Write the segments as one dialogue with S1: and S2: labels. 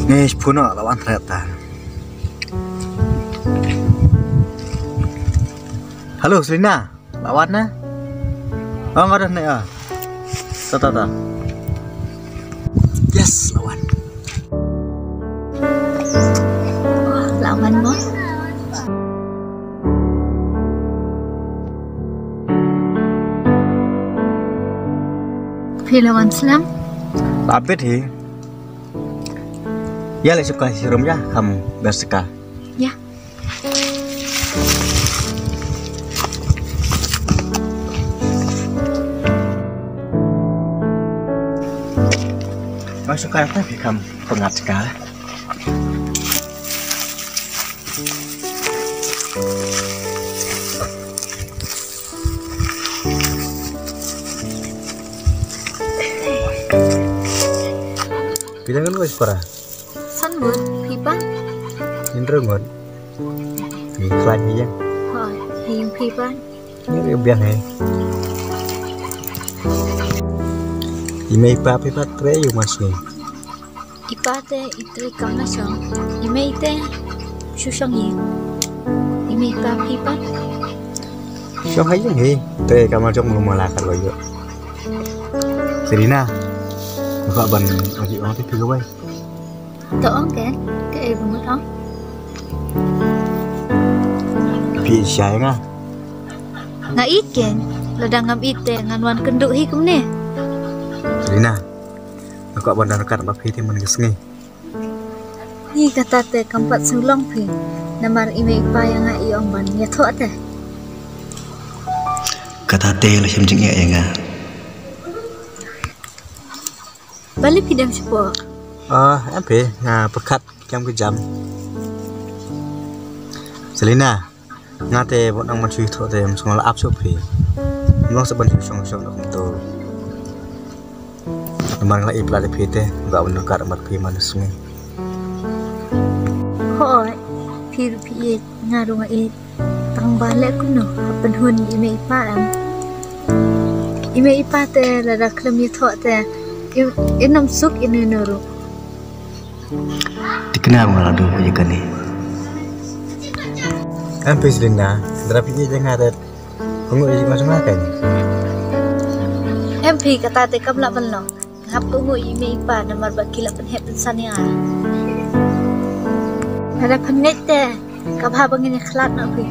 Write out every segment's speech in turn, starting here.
S1: Nih puno lawan ternyata. Halo Selina, lawan na? Oh nggak ada nih ah. Tata. Yes lawan.
S2: Wah lawan mo. Lawan selam.
S1: Lapit hi. Ya le suka sirum ya kamu bersekah.
S2: Ya.
S1: Masuk ke apa kamu pengat sekali. Bilang kan wes para.
S2: Sanbun, pipa.
S1: Indra ngon. Lagi ya.
S2: Hỏi, hình pipa.
S1: Ini biang ya. Ime ipa pipa tre yung mas ni.
S2: Ipa te itre kam na song. Ime ite susong yi. Ime ipa pipa.
S1: So hay yung hi. Tre kamar trong lumala kan loyo. Selina. Bapak ban lagi orang tidur gue.
S2: Toong cái bông đó.
S1: Pi siya nga.
S2: Nga iken, ladang ngam ite nganwan kenduk hi kum ne.
S1: Selina. Aku ban dan kat bapi ti menegas ni.
S2: Ni kata te kampat sulong pi. Namar ime ipa yang ngai ong ban ya tho te.
S1: Kata te lah sem jeng ya nga.
S2: Balik pidam sepo.
S1: Em pe nga pekat jam ke jam. Selina. Ngate bọn đang mà truy thọ thì em xuống là áp số phí nó sẽ bắn xuống được to mà lại ip lại phí thế và nó cả mặt phí mà nó xuống
S2: Hỏi phi nga rong ai tang ba le kum no pen hun ime ipa am ime ipa te la da klam ye tho te inam suk ine noro
S1: dikenal malah dulu aja kan nih. Em pe Selina, tapi dia jangan ada pengu isi masuk makan.
S2: Em phi kata te kam la ban lo ngap ko ngui ime ipa namar ba kila pen hep san ya ada panet te ka ba bangin khlat na phi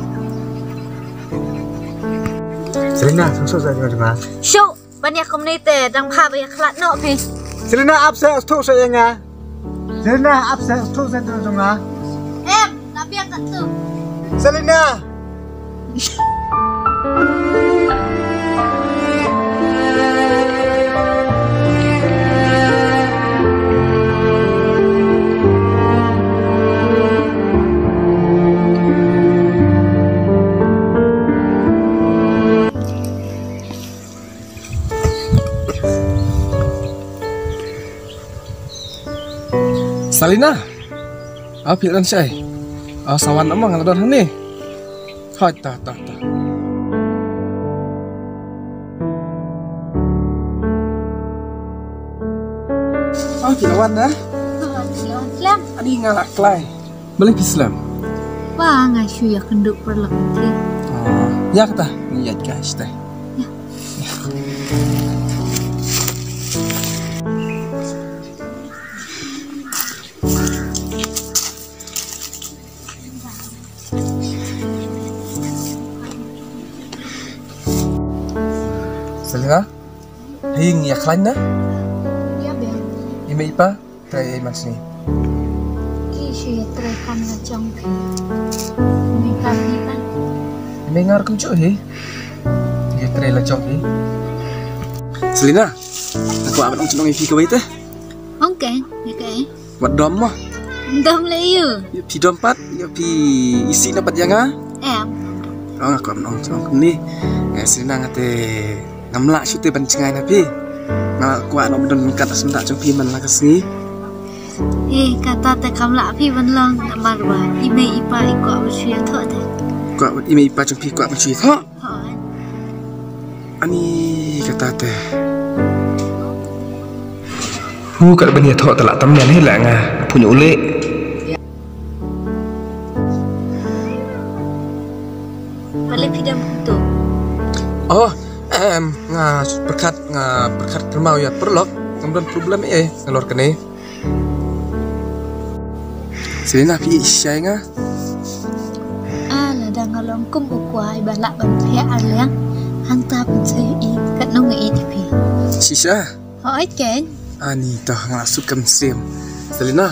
S1: Selina, susah saja cuma.
S2: show banyak komunite dang pha ba khlat no phi
S1: Selina absen tu saya nga. Selina absen tu saya cuma.
S2: em na biar tak tu
S1: Selina.
S3: Selina, apa yang saya? Sawan emang ngalor ni. Hai ta. Kilawan dah.
S2: Islam
S3: Adi ngalak klai. Boleh Islam.
S2: wah ngai shu ya kenduk perlak ti
S3: Ya kata, niat guys teh. Selina, hing ya klain dah.
S2: ya be
S3: Ime ipa, trai mas ni.
S2: ki shu ya tre kam na chong phi ime pa phi pan
S3: Mengar kau cuy, dia trai lah cok ni. Selina, aku amat orang cenderung ifi kau itu.
S2: ong ya
S3: Buat dom mah.
S2: dom le yu
S3: Ya pi dompat, ya pi isi dapat yang ah.
S2: em
S3: Aku amat orang cenderung ni. Selina ngate ngamlak syute bancingai napi. Ngalak kuat nak berdon kat sementak cok pi man lah kesini.
S2: kata te kam la phi ban long namar ba ime ipa iko aw shu ya tho te
S3: Kuat ime ipa cok pi kuat mencuri thok.
S2: hỏi
S3: Ani kata teh. Hu kat bani thok telak tamyan hi lah ngah.
S4: punya ulik.
S2: Balik pidam tu.
S3: Oh, berkat termau ya perlok. Kemudian problem ngalor kene. Selina pi isyai nga.
S2: Ala dah ngalong kum ukuai balak bantai aliang. Hantar bantai kat nong pi.
S3: Sisa.
S2: Hoi ken.
S3: Ani dah ngasuk sim. Selina.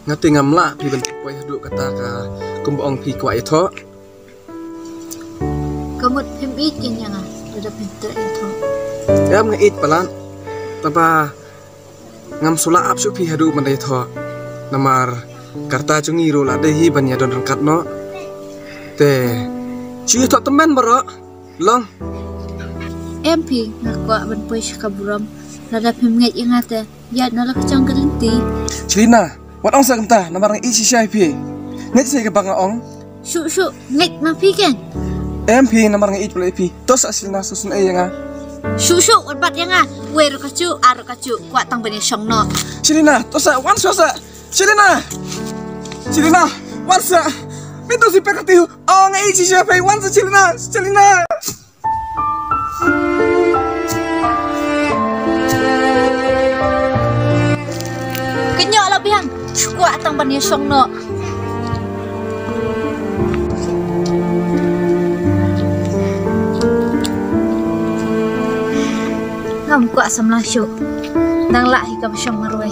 S3: Ngati ngamla pi bentuk poy duk kata ka kumboong pi kwa itu.
S2: Kamut pimit yang ah. Sudah pintar itu.
S3: Ya ngait pelan. Tapa ngam sula ap pi hadu mandai tho. Namar karta cungi ro la dehi banya don kat no. Te cuy tho temen baro. Long.
S2: MP ngakwa ban poy kaburam. Rada pimit yang ate. Ya nala kacang gelinti.
S3: Selina, wat ong sa kanta namar ng isi syai pi. Ngai sai ka banga ong.
S2: Syuk ngait mapi ken.
S3: MP namar ng 8 pi. Tos asilna susun nga.
S2: Syuk wat yang ah. Weru kacu kuat tang bani syong no.
S3: Selina, tos wan sosa. Selina. Selina, wan sa. Minto si pekati. Oh ngai isi syai pi wan sa Selina. Selina.
S2: Kenyok lah biang. Kuat tang bani syong no. Ngam kuat sam la syuk. Nang la hi kam syong marwai.